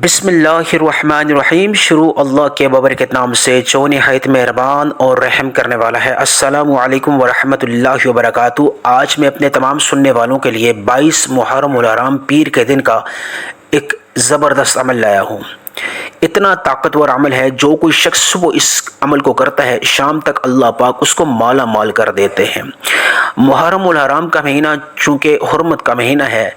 بسم اللہ الرحمن الرحیم۔ شروع اللہ کے بابرکت نام سے جو نہایت مہربان اور رحم کرنے والا ہے۔ السلام علیکم ورحمۃ اللہ وبرکاتہ۔ آج میں اپنے تمام سننے والوں کے لیے 22 محرم الحرام پیر کے دن کا ایک زبردست عمل لایا ہوں۔ اتنا طاقتور عمل ہے، جو کوئی شخص صبح اس عمل کو کرتا ہے شام تک اللہ پاک اس کو مالا مال کر دیتے ہیں۔ محرم الحرام کا مہینہ چونکہ حرمت کا مہینہ ہے،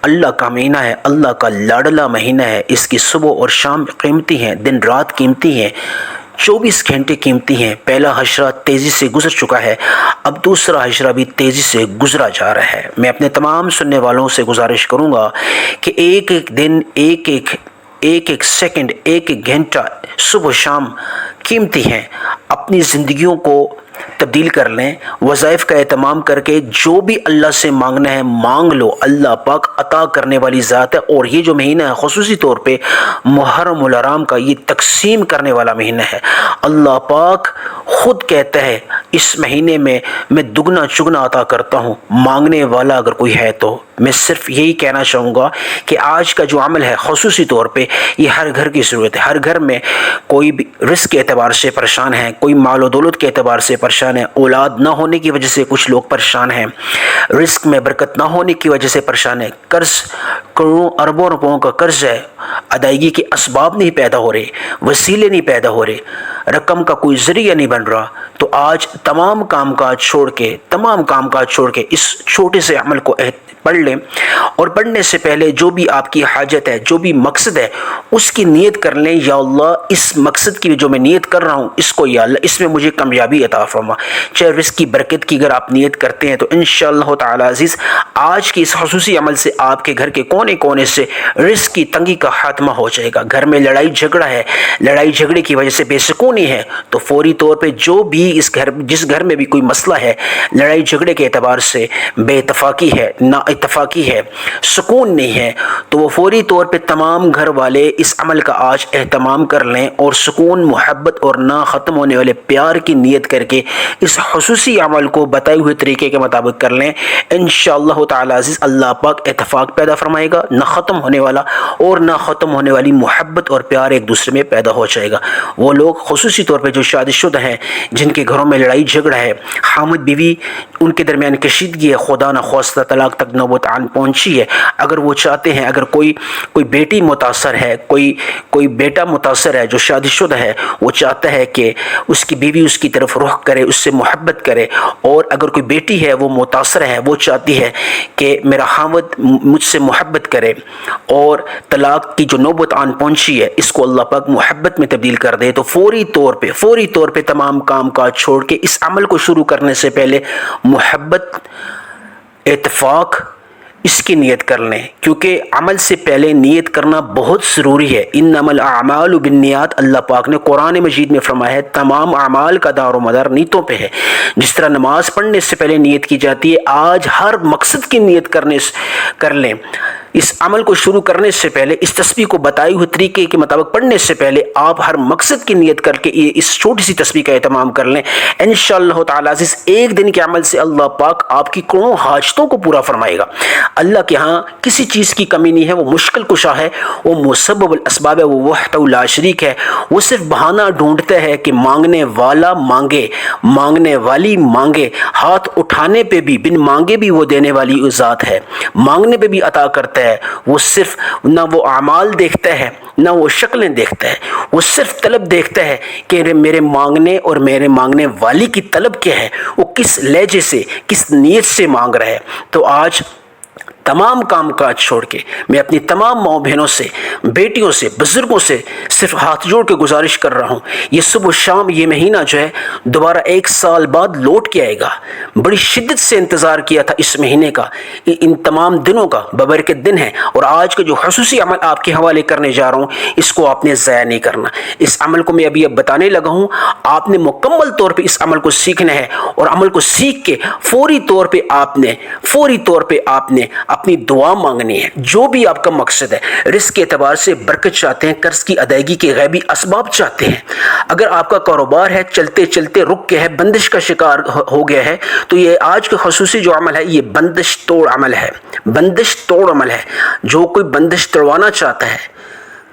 اللہ کا مہینہ ہے، اللہ کا لاڈلا مہینہ ہے، اس کی صبح اور شام قیمتی ہیں، دن رات قیمتی ہیں، 24 گھنٹے قیمتی ہیں۔ پہلا حشرہ تیزی سے گزر چکا ہے، اب دوسرا حشرہ بھی تیزی سے گزرا جا رہا ہے۔ میں اپنے تمام سننے والوں سے گزارش کروں گا کہ ایک ایک دن، ایک ایک سیکنڈ، ایک ایک گھنٹہ صبح و شام قیمتی ہیں۔ اپنی زندگیوں کو تبدیل کر لیں، وظائف کا اہتمام کر کے جو بھی اللہ سے مانگنا ہے مانگ لو، اللہ پاک عطا کرنے والی ذات ہے۔ اور یہ جو مہینہ ہے خصوصی طور پہ محرم الحرام کا، یہ تقسیم کرنے والا مہینہ ہے۔ اللہ پاک خود کہتا ہے اس مہینے میں دگنا چگنا عطا کرتا ہوں، مانگنے والا اگر کوئی ہے تو۔ میں صرف یہی کہنا چاہوں گا کہ آج کا جو عمل ہے خصوصی طور پہ یہ ہر گھر کی ضرورت ہے۔ ہر گھر میں کوئی بھی رزق کے اعتبار سے پریشان ہے، کوئی مال و دولت کے اعتبار سے پریشان ہے، اولاد نہ ہونے کی وجہ سے کچھ لوگ پریشان ہیں، رزق میں برکت نہ ہونے کی وجہ سے پریشان ہے، قرض کروڑوں اربوں روپوں کا قرض ہے، ادائیگی کے اسباب نہیں پیدا ہو رہے، وسیلے نہیں پیدا ہو رہے، رقم کا کوئی ذریعہ نہیں بن رہا، تو آج تمام کام کاج چھوڑ کے اس چھوٹے سے عمل کو پڑھ لیں۔ اور پڑھنے سے پہلے جو بھی آپ کی حاجت ہے، جو بھی مقصد ہے، اس کی نیت کر لیں، یا اللہ اس مقصد کی جو میں نیت کر رہا ہوں اس کو یا اللہ اس میں مجھے کامیابی عطا فرما۔ چاہے رزق کی برکت کی اگر آپ نیت کرتے ہیں تو انشاءاللہ تعالی عزیز آج کی اس خصوصی عمل سے آپ کے گھر کے کونے کونے سے رزق کی تنگی کا خاتمہ ہو جائے گا۔ گھر میں لڑائی جھگڑا ہے، لڑائی جھگڑے کی وجہ سے بے سکونی ہے، تو فوری طور پہ جو بھی جس گھر میں بھی کوئی مسئلہ ہے، لڑائی جھگڑے کے اعتبار سے بے اتفاقی ہے، نا اتفاقی ہے، سکون نہیں ہے، تو وہ فوری طور پہ تمام گھر والے اس عمل کا آج اہتمام کر لیں اور سکون، محبت اور نہ ختم ہونے والے پیار کی نیت کر کے اس خصوصی عمل کو بتائے ہوئے طریقے کے مطابق کر لیں۔ انشاءاللہ تعالی عزیز اللہ پاک اتفاق پیدا فرمائے گا، نہ ختم ہونے والا اور نہ ختم ہونے والی محبت اور پیار ایک دوسرے میں پیدا ہو جائے گا۔ وہ لوگ خصوصی طور پہ جو شادی شدہ ہیں، جن کے گھروں میں لڑائی جھگڑا ہے، خامد بیوی ان کے درمیان کشیدگی ہے، خدا نہ خواستہ طلاق تک نوبت آن پہنچی ہے، اگر وہ چاہتے ہیں، اگر کوئی بیٹی متاثر ہے، کوئی بیٹا متاثر ہے جو شادی شدہ ہے، وہ چاہتا ہے کہ اس کی بیوی اس کی طرف رخ کرے، اس سے محبت کرے، اور اگر کوئی بیٹی ہے وہ متاثر ہے، وہ چاہتی ہے کہ میرا خاوند مجھ سے محبت کرے، اور طلاق کی جو نوبت آن پہنچی ہے اس کو اللہ پاک محبت میں تبدیل کر دے، تو فوری طور پہ تمام کام کاج چھوڑ کے اس عمل کو شروع کرنے سے پہلے محبت، اتفاق، اس کی نیت کر لیں، کیونکہ عمل سے پہلے نیت کرنا بہت ضروری ہے۔ انما الاعمال بالنیات، اللہ پاک نے قرآن مجید میں فرمایا ہے تمام اعمال کا دار و مدار نیتوں پہ ہے۔ جس طرح نماز پڑھنے سے پہلے نیت کی جاتی ہے، آج ہر مقصد کی نیت کر لیں۔ اس عمل کو شروع کرنے سے پہلے، اس تسبیح کو بتائے ہوئے طریقے کے مطابق پڑھنے سے پہلے آپ ہر مقصد کی نیت کر کے اس چھوٹی سی تسبیح کا اہتمام کر لیں۔ انشاءاللہ تعالی عزیز ایک دن کے عمل سے اللہ پاک آپ کی کروڑوں حاجتوں کو پورا فرمائے گا۔ اللہ کے ہاں کسی چیز کی کمی نہیں ہے، وہ مشکل کشا ہے، وہ مسبب الاسباب ہے، وہ وحدہ لا شریک ہے، وہ صرف بہانہ ڈھونڈتا ہے کہ مانگنے والا مانگے، مانگنے والی مانگے، ہاتھ اٹھانے پہ بھی بن مانگے بھی وہ دینے والی ذات ہے، مانگنے پہ بھی عطا کرتا ہے۔ وہ صرف نہ وہ اعمال دیکھتا ہے نہ وہ شکلیں دیکھتا ہے، وہ صرف طلب دیکھتا ہے کہ میرے مانگنے اور میرے مانگنے والی کی طلب کیا ہے، وہ کس لہجے سے، کس نیت سے مانگ رہا ہے۔ تو آج تمام کام کاج چھوڑ کے میں اپنی تمام ماؤں بہنوں سے، بیٹیوں سے، بزرگوں سے صرف ہاتھ جوڑ کے گزارش کر رہا ہوں، یہ صبح و شام یہ مہینہ جو ہے دوبارہ 1 سال بعد لوٹ کے آئے گا۔ بڑی شدت سے انتظار کیا تھا اس مہینے کا، ان تمام دنوں کا ببرکت دن ہے، اور آج کا جو خصوصی عمل آپ کے حوالے کرنے جا رہا ہوں اس کو آپ نے ضائع نہیں کرنا۔ اس عمل کو میں اب بتانے لگا ہوں، آپ نے مکمل طور پہ اس عمل کو سیکھنا ہے، اور عمل کو سیکھ کے فوری طور پہ آپ نے اپنی دعا مانگنی ہے۔ جو بھی آپ کا مقصد ہے، رزق کے اعتبار سے برکت چاہتے ہیں، قرض کی ادائیگی کے غیبی اسباب چاہتے ہیں، اگر آپ کا کاروبار ہے چلتے چلتے رک کے ہے، بندش کا شکار ہو گیا ہے، تو یہ آج کا خصوصی جو عمل ہے یہ بندش توڑ عمل ہے۔ بندش توڑ عمل ہے۔ جو کوئی بندش توڑوانا چاہتا ہے،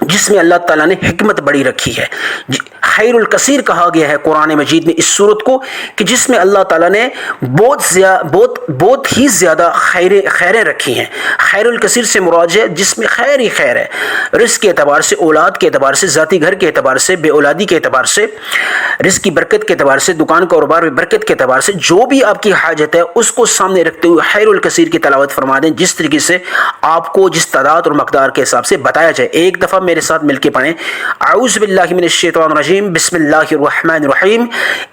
جس میں اللہ تعالیٰ نے حکمت بڑی رکھی ہے. خیر الکثیر کہا گیا ہے قرآن مجید میں اس صورت کو کہ جس میں اللہ تعالیٰ نے بہت ہی زیادہ خیریں رکھی ہیں. خیر الکثیر سے مراد ہے جس میں خیر ہی خیر ہے، رزق کے اعتبار سے، اولاد کے اعتبار سے، ذاتی گھر کے اعتبار سے، بے اولادی کے اعتبار سے، رزق کی برکت کے اعتبار سے، دکان کاروبار میں برکت کے اعتبار سے، جو بھی آپ کی حاجت ہے اس کو سامنے رکھتے ہوئے خیر الکثیر کی تلاوت فرما دیں، جس طریقے سے آپ کو جس تعداد اور مقدار کے حساب سے بتایا جائے. ایک دفعہ میرے ساتھ مل کے پڑھیں. اعوذ باللہ من الشیطان الرجیم، بسم اللہ الرحمن الرحیم.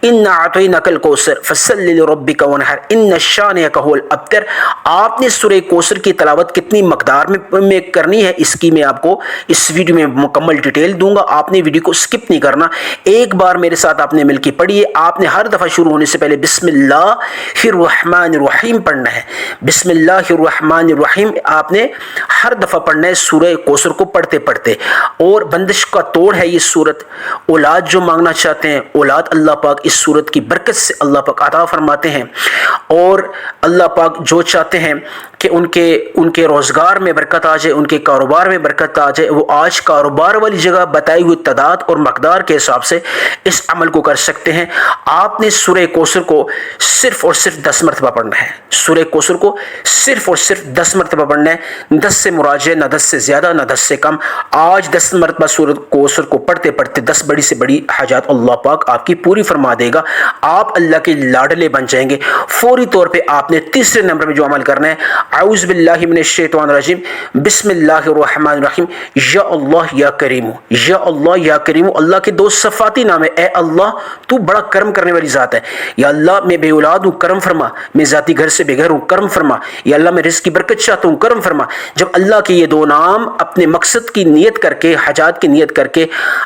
انا اعطیناک الکوثر فصلی لربک وانحر ان شانئک ھو الابتر. آپ نے سورہ کوثر کی تلاوت کتنی مقدار میں کرنی ہے اس کی میں آپ کو اس ویڈیو میں مکمل ڈیٹیل دوں گا. آپ نے ویڈیو کو سکپ نہیں کرنا، ایک بار میرے ساتھ آپ نے مل کے پڑھی ہے. آپ نے ہر دفعہ شروع ہونے سے پہلے بسم اللہ الرحمن الرحیم پڑھنا ہے. بسم اللہ الرحمن الرحیم آپ نے ہر دفعہ پڑھنا ہے سورہ کوثر کو پڑھتے پڑھتے. اور بندش کا توڑ ہے یہ سورت. اولاد جو مانگنا چاہتے ہیں اولاد اللہ پاک اس سورت کی برکت سے اللہ پاک عطا فرماتے ہیں. اور اللہ پاک جو چاہتے ہیں کہ ان کے روزگار میں برکت آ جائے، ان کے کاروبار میں برکت آ جائے، وہ آج کاروبار والی جگہ بتائی ہوئی تعداد اور مقدار کے حساب سے اس عمل کو کر سکتے ہیں. آپ نے سورہ کوثر کو صرف اور صرف 10 مرتبہ پڑھنا ہے. سورہ کوثر کو صرف اور صرف 10 مرتبہ پڑھنا ہے. 10 سے مراد ہے نہ 10 سے زیادہ نہ 10 سے کم. آج 10 مرتبہ سورہ کوثر کو پڑھتے پڑھتے 10 بڑی سے بڑی حاجات اللہ پاک آپ کی پوری فرما دے گا. آپ اللہ کے لاڈلے بن جائیں گے. فوری طور پہ آپ نے تیسرے نمبر میں جو عمل کرنا ہے، اعوذ باللہ من الشیطان الرجیم، بسم اللہ الرحمن الرحیم. یا اللہ یا کریم، یا اللہ یا کریم. اللہ کے 2 صفاتی نام ہے. اے اللہ تو بڑا کرم کرنے والی ذات ہے. یا اللہ میں بے اولاد ہوں کرم فرما، میں ذاتی گھر سے بے گھر ہوں کرم فرما. یا اللہ میں رزق کی برکت چاہتا ہوں کرم فرما. جب اللہ کے یہ 2 نام اپنے مقصد کی نیت کر کے، حاجات کی نیت کر کے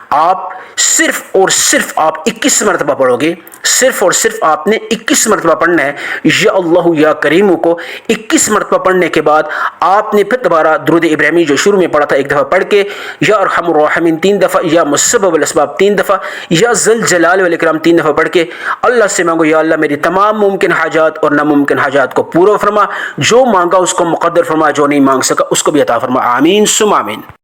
آپ صرف اور صرف آپ 21 مرتبہ پڑھو گے، صرف اور صرف آپ نے 21 مرتبہ پڑھنا ہے. یا اللہ یا کریم کو 21 مرتبہ پڑھنے کے بعد آپ نے پھر دوبارہ درود ابراہیمی جو شروع میں پڑھا تھا ایک دفعہ پڑھ کے، یا ارحم الراحمین 3 دفعہ، یا مسبب الاسباب 3 دفعہ، یا ذل جلال والاکرام 3 دفعہ پڑھ کے اللہ سے مانگو یا اللہ میری تمام ممکن حاجات اور ناممکن حاجات کو پورا فرما. جو مانگا اس کو مقدر فرما، جو نہیں مانگ سکا اس کو بھی عطا فرما. آمین ثم آمین.